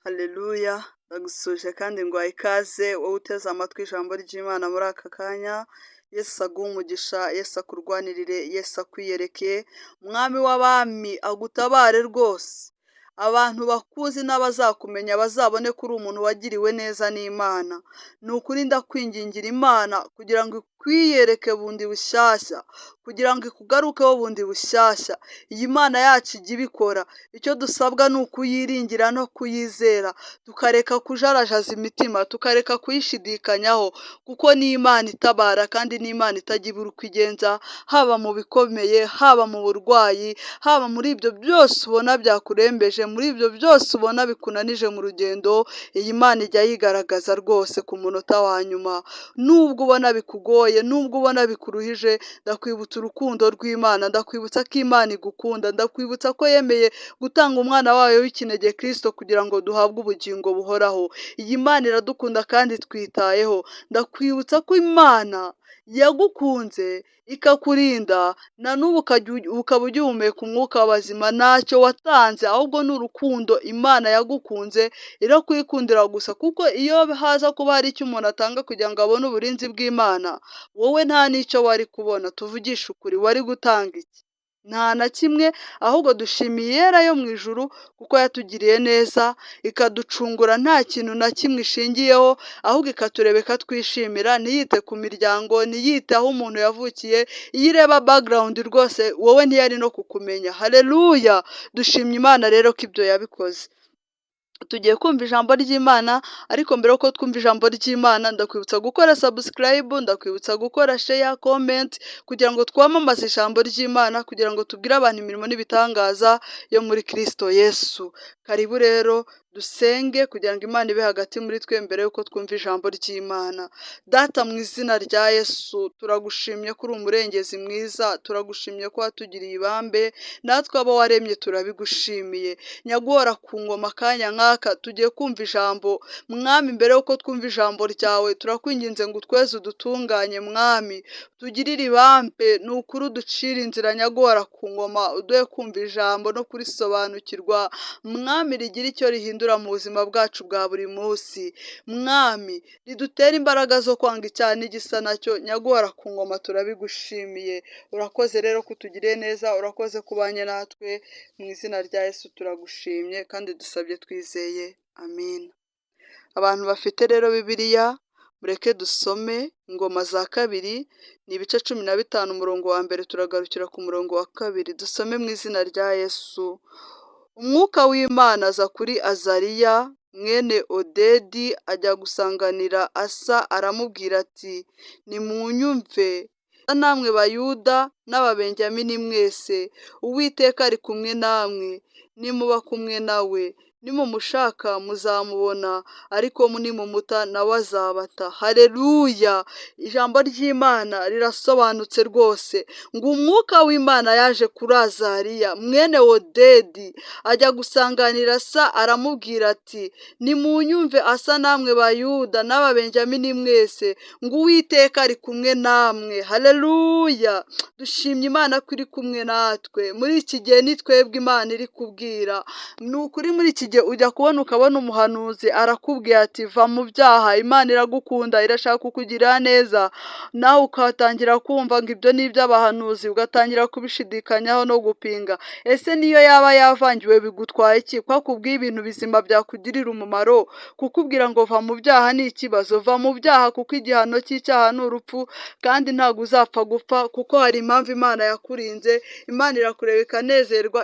Haleluya, ndagusuje kandi ngwaye ikaze wowe uteze amatwi ijambo ry'Imana muri aka kanya. Yesu aguhe umugisha, Yesu akurwanirire, Yesu akwiyereke, umwami w'abami agutabare rwose. Abantu bakuzi n'abazakumenya bazabone ko uri umuntu wagiriwe neza n'Imana. Ni ukuri ndakwingingira Imana kugira ngo ikwiyereke bundi bushyashya, kugira ngo ikugarukeho bundi bushyashya. Iyi Mana yacu ijya ibikora. Icyo dusabwa ni ukuyiringira no kuyizera, tukareka kujarajaza imitima, tukareka kuyishidikanyaho, kuko ni Imana itabara kandi ni Imana itajya ibura uko igenza, haba mu bikomeye, haba mu burwayi, haba muri ibyo byose ubona byakurembeje, muri ibyo byose ubona bikunanije mu rugendo. Iyi Mana ijya yigaragaza rwose ku munota wa nyuma. Nubwo ubona bikugoye, nubwo ubona bikuruhije, ndakwibutsa urukundo rw'Imana, ndakwibutsa ko Imana igukunda, ndakwibutsa ko yemeye gutanga umwana wayo w'ikinege Kristo kugira ngo duhabwe ubugingo buhoraho. Iyi Mana iradukunda kandi twitayeho. Ndakwibutsa ko Imana yagukunze ikakurinda, na n'ubu ukaba ugihumeka umwuka w'abazima. Ntacyo watanze, ahubwo ni urukundo. Imana yagukunze irakwikundira gusa, kuko iyo haza kuba hari icyo umuntu atanga kugira ngo abone uburinzi bw'Imana, wowe nta n'icyo wari kubona. Tuvugishe ukuri, wari gutanga iki? Nta na kimwe. Ahubwo dushimiye Iyera yo mu ijuru kuko yatugiriye neza, ikaducungura nta kintu na kimwe ishingiyeho, ahubwo ikatureba ikatwishimira, ntiyite ku miryango, ntiyite aho umuntu yavukiye. Iyo ireba background rwose wowe ntiyari no kukumenya. Haleluya! Dushimye Imana rero ko ibyo yabikoze. Tugiye kumva ijambo ry'Imana, ariko mbere yuko twumva ijambo ry'Imana ndakwibutsa gukora subscribe, ndakwibutsa gukora share, comment, kugira ngo twamamaze ijambo ry'Imana, kugira ngo tubwire abantu imirimo n'ibitangaza yo muri Kristo Yesu. Karibu rero dusenge kugira ngo Imana ibe hagati muri twe mbere yuko twumva ijambo ry'Imana. Data, mu izina rya Yesu turagushimye ko uri umurengezi mwiza, turagushimye ko watugiriye ibambe, natwe abo waremye turabigushimiye. Nyaguhora ku ngoma akanya nk'aka tugiye kumva ijambo. Mwami, mbere yuko twumva ijambo ryawe turakwinginze ngo utweze udutunganye Mwami, tugirire ibambe, ni ukuri uducire inzira. Nyaguhora ku ngoma uduhe kumva ijambo no kurisobanukirwa Mwami, rigira icyo rihindura mu buzima bwacu bwa buri munsi. Mwami, ridutere imbaraga zo kwanga icyaha n'igisa nacyo. Nyaguhora ku ngoma turabigushimiye. Urakoze rero ko utugiriye neza, urakoze kubanye natwe. Mu izina rya Yesu turagushimye kandi dusabye twizeye, amen. Abantu bafite rero Bibiliya, mureke dusome Ingoma za kabiri, ni ibice 15 umurongo wa mbere turagarukira ku murongo wa kabiri. Dusome mu izina rya Yesu. Umwuka w'Imana aza kuri Azariya mwene Odedi, ajya gusanganira Asa, aramubwira ati, nimunyumve namwe Bayuda n'Ababenyamini mwese, Uwiteka ari kumwe namwe. Nimuba kumwe nawe, nimumushaka muzamubona, ariko nimumuta nawe azabata. Haleluya! Ijambo ry'Imana rirasobanutse rwose, ngo umwuka w'Imana yaje kuri Azariya mwene Odedi, ajya gusanganira Asa, aramubwira ati, nimunyumve Asa namwe Bayuda n'Ababenyamini mwese, ngo Uwiteka ari kumwe namwe. Haleluya! Dushimye Imana ko iri kumwe natwe. Muri iki gihe ni twebwe Imana iri kubwira. Ni ukuri muri iki gihe ujya kubona ukabona umuhanuzi arakubwiye ati, va mu byaha, Imana iragukunda, irashaka kukugirira neza. Nawe ukatangira kumva ngo ibyo ni iby'abahanuzi, ugatangira kubishidikanyaho no gupinga. Ese niyo yaba yavangiwe bigutwaye iki? Ko akubwiye ibintu bizima byakugirira umumaro. Kukubwira ngo va mu byaha ni ikibazo. Va mu byaha kuko igihano cy'icyaha ni urupfu, kandi ntabwo uzapfa gupfa, kuko hari impamvu Imana yakurinze. Imana irakureba ikanezerwa,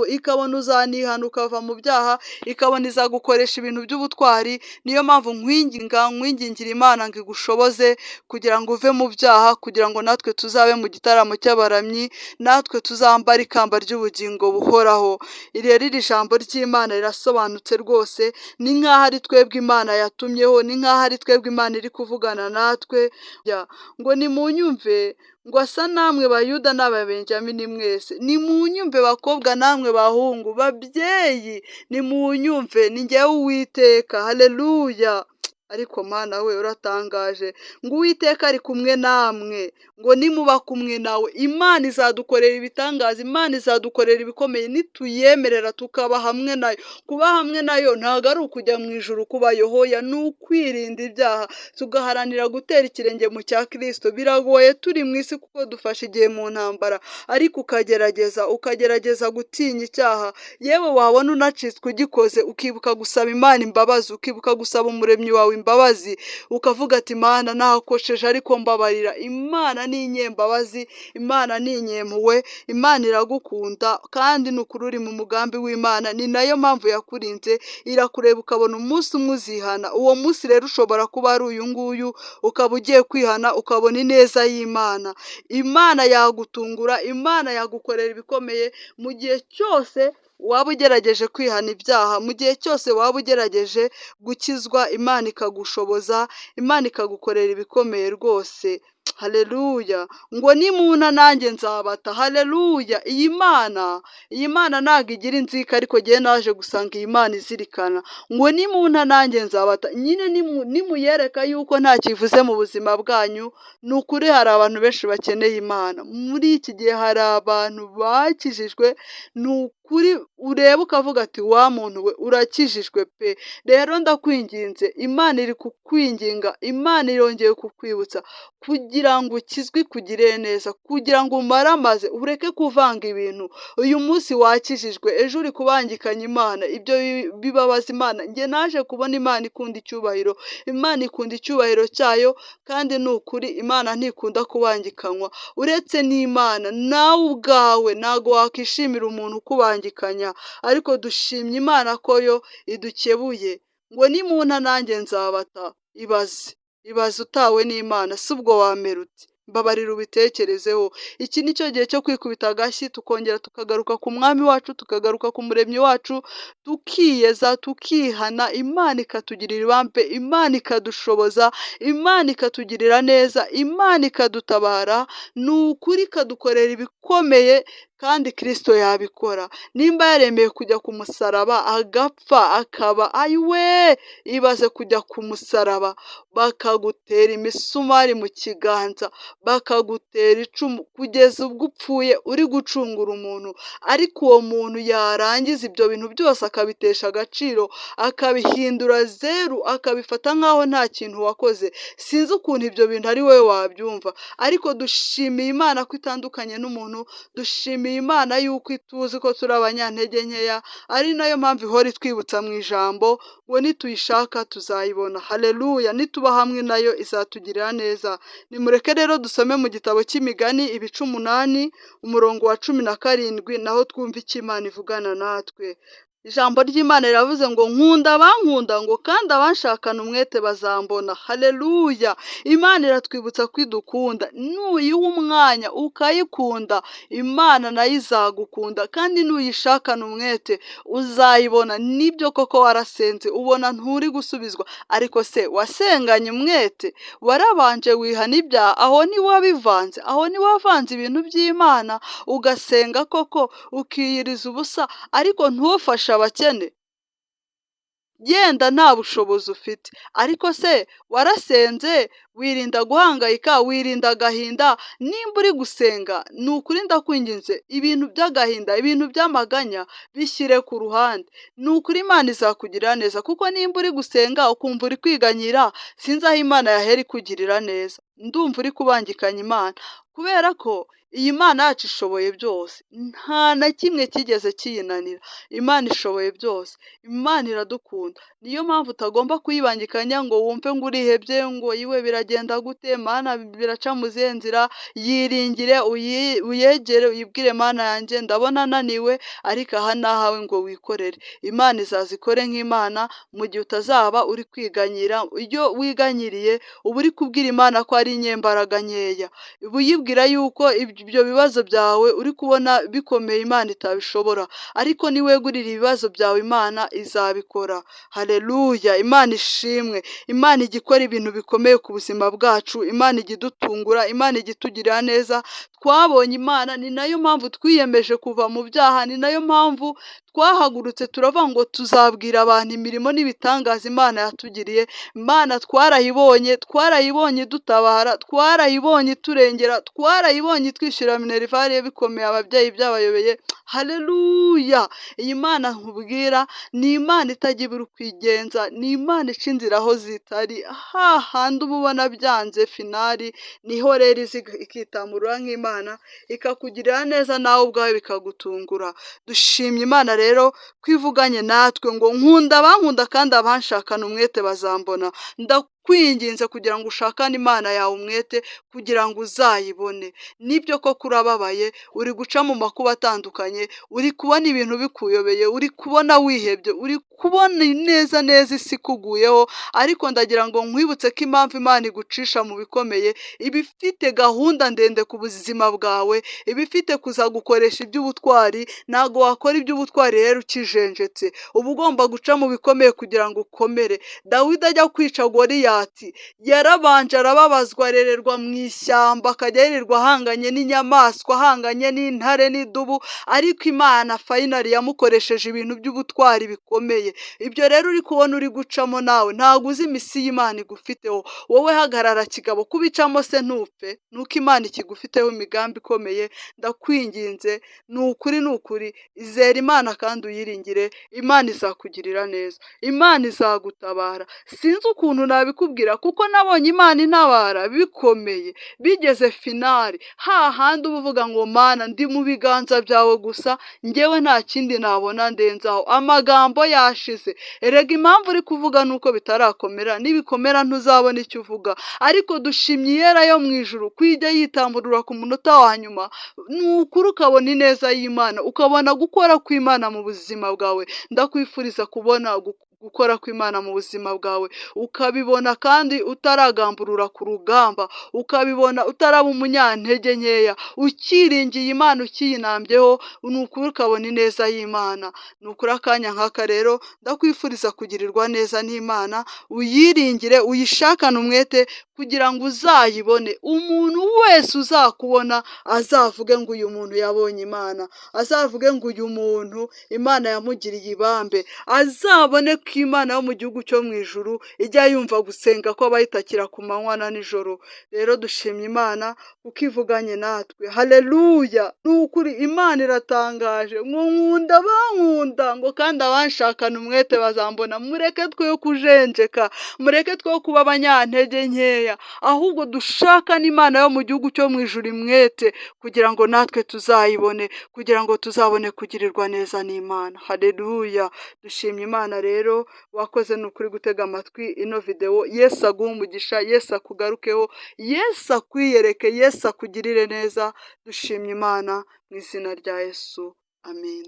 ikabona uzanihana ukava mu byaha, ikabona izagukoresha ibintu by'ubutwari. Niyo mpamvu nkwingingira Imana ngo igushoboze kugira ngo uve mu byaha, kugira ngo natwe tuzabe mu gitaramo cy'abaramyi, natwe tuzambara ikamba ry'ubugingo buhoraho. Rero iri jambo ry'Imana rirasobanutse rwose, ni nk'aho ari twebwe Imana yatumyeho, ni nk'aho ari twebwe Imana iri kuvugana natwe. Ngo nimunyumve, ngo Asa namwe Bayuda n'Ababenyamini mwese, nimunyumve bakobwa namwe bahungu, babyeyi nimunyumve, ni njyewe Uwiteka. Haleluya! ariko Mana we uratangaje ngo Uwiteka ari kumwe namwe, ngo nimuba kumwe nawe Imana izadukorera ibitangaza, Imana izadukorera ibikomeye nituyemerera tukaba hamwe nayo. Kuba hamwe nayo ntabwo ari ukujya mu ijuru kubayo, hoya ni ukwirinda ibyaha tugaharanira gutera ikirenge mu cya Kristo. Biragoye turi mu isi kuko dufashe igihe mu ntambara, ariko ukagerageza gutinya icyaha, yewe wabona unacitswe ugikoze ukibuka gusaba Imana imbabazi, ukibuka gusaba umuremyi wawe imbabazi, ukavuga ati Mana nahakosheje ariko mbabarira. Imana ni inyembabazi, Imana ni inyempuhwe, Imana iragukunda kandi ni ukuri uri mu mugambi w'Imana. Ni nayo mpamvu yakurinze, irakureba ukabona umunsi umwe uzihana. Uwo munsi rero ushobora kuba ari uyu nguyu, ukaba ugiye kwihana ukabona ineza y'Imana. Imana yagutungura, Imana yagukorera ibikomeye mu gihe cyose waba ugerageje kwihana ibyaha, mu gihe cyose waba ugerageje gukizwa, Imana ikagushoboza, Imana ikagukorera ibikomeye rwose. Haleluya! Ngo nimuna nanjye nzabata. Haleluya! Iyi Mana ntabwo igira inzika, ariko jyewe naje gusanga iyi Mana izirikana. Ngo nimuna nanjye nzabata. Nyine nimuyereka yuko nta kivuze mu buzima bwanyu, ni ukuri hari abantu benshi bakeneye Imana. Muri iki gihe hari abantu bakijijwe, ni ukuri ureba ukavuga ati wa muntu we urakijijwe pe. Rero ndakwinginze, Imana iri kukwinginga, Imana irongeye kukwibutsa kugira ngo ukizwe ikugirire neza, kugira ngo umaramaze ureke kuvanga ibintu. Uyu munsi wakijijwe, ejo uri kubangikanya Imana, ibyo bibabaza Imana. Njye naje kubona Imana ikunda icyubahiro, Imana ikunda icyubahiro cyayo, kandi ni ukuri Imana ntikunda kubangikanywa. Uretse n'Imana nawe ubwawe ntago wakishimira umuntu ukubangikanya, ariko dushimye Imana ko yo idukebuye. Ngo nimuna nanjye nzabata. Ibaze utawe n'Imana, si ubwo wamera uti? Mbabarira ubitekerezeho. Iki ni cyo gihe cyo kwikubita agashyi, tukongera tukagaruka ku mwami wacu, tukagaruka ku muremyi wacu, tukiyeza, tukihana, Imana ikatugirira ibambe, Imana ikadushoboza, Imana ikatugirira neza, Imana ikadutabara, ni ukuri ikadukorera ibikomeye, kandi Kristo yabikora. Nimba yaremeye kujya ku musaraba agapfa akaba, ayiwe, ibaze kujya ku musaraba bakagutera imisumari mu kiganza, bakagutera icumu kugeza ubwo upfuye uri gucungura umuntu, ariko uwo muntu yarangiza ibyo bintu byose akabitesha agaciro, akabihindura zeru, akabifata nk'aho nta kintu wakoze. Sinzi ukuntu ibyo bintu ari wowe wabyumva, ariko dushimiye Imana ko itandukanye n'umuntu, dushimiye Imana yuko ituzi ko turi abanyantege nkeya, ari nayo mpamvu ihora itwibutsa mu ijambo ngo nituyishaka tuzayibona. Haleluya! Nituba hamwe nayo izatugirira neza. Nimureke rero dusome mu gitabo cy'Imigani ibice 8 umurongo wa 17, naho twumva icyo Imana ivugana natwe. Ijambo ry'Imana riravuze ngo nkunda abankunda, ngo kandi abanshakana umwete bazambona. Haleluya! Imana iratwibutsa ko idukunda. Nuyiha umwanya ukayikunda, Imana nayo izagukunda, kandi nuyishakana umwete uzayibona. Nibyo koko warasenze ubona nturi gusubizwa, ariko se wasenganye umwete? Warabanje wihana ibyaha? Aho ni wabivanze, aho ni wavanze ibintu by'Imana ugasenga koko ukiyiriza ubusa, ariko ntufashe abakene. Yenda nta bushobozi ufite, ariko se warasenze wirinda guhangayika, wirinda agahinda. Nimba uri gusenga, ni ukuri ndakwinginze, ibintu by'agahinda, ibintu by'amaganya bishyire ku ruhande. Ni ukuri Imana izakugirira neza, kuko nimba uri gusenga ukumva uri kwiganyira, sinzi aho Imana yahera ikugirira neza. Ndumva uri kubangikanya Imana, kubera ko iyi Mana yacu ishoboye byose, nta na kimwe kigeze kiyinanira. Imana ishoboye byose, Imana iradukunda. Niyo mpamvu utagomba kuyibangikanya ngo wumve ngo urihebye, ngo yiwe biragenda gute, Mana biraca mu zihe nzira. Yiringire, uyegere, uyibwire Mana yanjye ndabona naniwe, ariko aha nahawe ngo wikorere. Imana izazikore nk'Imana, mu gihe utazaba uri kwiganyira. Iyo wiganyiriye uba uri kubwira Imana ko ari inyembaraga nkeya, uba uyibwira yuko ibyo bibazo byawe uri kubona bikomeye Imana itabishobora, ariko niwegurira ibibazo byawe Imana izabikora. Haleluya! Imana ishimwe. Imana igikora ibintu bikomeye ku buzima bwacu, Imana igidutungura, Imana igitugirira neza. Twabonye Imana, ni nayo mpamvu twiyemeje kuva mu byaha, ni nayo mpamvu twahagurutse turavuga ngo tuzabwira abantu imirimo n'ibitangaza Imana yatugiriye. Imana twarayibonye dutabara, twarayibonye turengera, twarayibonye itwishyura minerivare bikomeye ababyeyi byabayobeye. Haleluya! Iyi Mana nkubwira ni Imana itajya ibura uko igenza, ni Imana ica inzira aho zitari, hahandi uba ubona byanze finari niho rero izi ikitamurura nk'Imana ikakugirira neza nawe ubwawe bikagutungura. Dushimye Imana rero ko ivuganye natwe ngo nkunda abankunda kandi abanshakana umwete bazambona. Ndakwinginze kugira ngo ushakane Imana yawe umwete kugira ngo uzayibone. Nibyo koko urababaye, uri guca mu makuba atandukanye, uri kubona ibintu bikuyobeye, uri kubona wihebye, uri kubona neza neza isi ikuguyeho, ariko ndagira ngo nkwibutse ko impamvu Imana igucisha mu bikomeye iba ifite gahunda ndende ku buzima bwawe, iba ifite kuzagukoresha iby'ubutwari. Ntago wakora iby'ubutwari rero ukijenjetse, uba ugomba guca mu bikomeye kugira ngo ukomere. Dawidi ajya kwica Goliyati yarabanje arababazwa, arererwa mu ishyamba, akajya yirirwa ahanganye n'inyamaswa, ahanganye n'intare n'idubu, ariko Imana fayinali yamukoresheje ibintu by'ubutwari bikomeye. Ibyo rero uri kubona uri gucamo nawe ntabwo uzi imisi y'Imana igufiteho. Wowe hagarara kigabo, kubicamo se ntupfe, nuko Imana ikigufiteho imigambi ikomeye. Ndakwinginze ni ukuri izera Imana kandi uyiringire. Imana izakugirira neza, Imana izagutabara. Sinzi ukuntu nabikubwira kuko nabonye Imana intabara bikomeye bigeze finari, hahandi uba uvuga ngo Mana ndi mu biganza byawe gusa, njyewe nta kindi nabona ndenzaho, amagambo yashize. Erega impamvu uri kuvuga nuko bitarakomera, nibikomera ntuzabona icyo uvuga. Ariko dushimye iyera yo mu ijuru kwijya yitamburura ku munota wa nyuma, nukuri ukabona ineza y'Imana, ukabona gukora kw'Imana mu buzima bwawe. Ndakwifuriza kubona gukora kw'Imana mu buzima bwawe, ukabibona kandi utaragamburura ku rugamba, ukabibona utaraba umunyantege nkeya, ukiringiye Imana, ukiyinambyeho, nukuri ukabona ineza y'Imana. Nukuri akanya nk'aka rero ndakwifuriza kugirirwa neza n'Imana, uyiringire, uyishakane umwete kugira ngo uzayibone. Umuntu wese uzakubona azavuge ngo uyu muntu yabonye Imana, azavuge ngo uyu muntu Imana yamugiriye ibambe, azabone ko Imana yo mu gihugu cyo mu ijuru ijya yumva gusenga kw'abayitakira ku manywa na nijoro. Rero dushimye Imana kuko ivuganye natwe. Haleluya! Ni ukuri Imana iratangaje, ngo nkunda abankunda ngo kandi abanshakana umwete bazambona. Mureke twe kujenjeka, mureke twe kuba abanyantege nkeya, ahubwo dushakane Imana yo mu gihugu cyo mu ijuru umwete kugira ngo natwe tuzayibone, kugira ngo tuzabone kugirirwa neza n'Imana. Haleluya! Dushimye Imana rero, wakoze ni ukuri gutega amatwi ino video. Yesu aguhe umugisha, Yesu akugarukeho, Yesu akwiyereke, Yesu akugirire neza. Dushimye Imana mu izina rya Yesu, amen.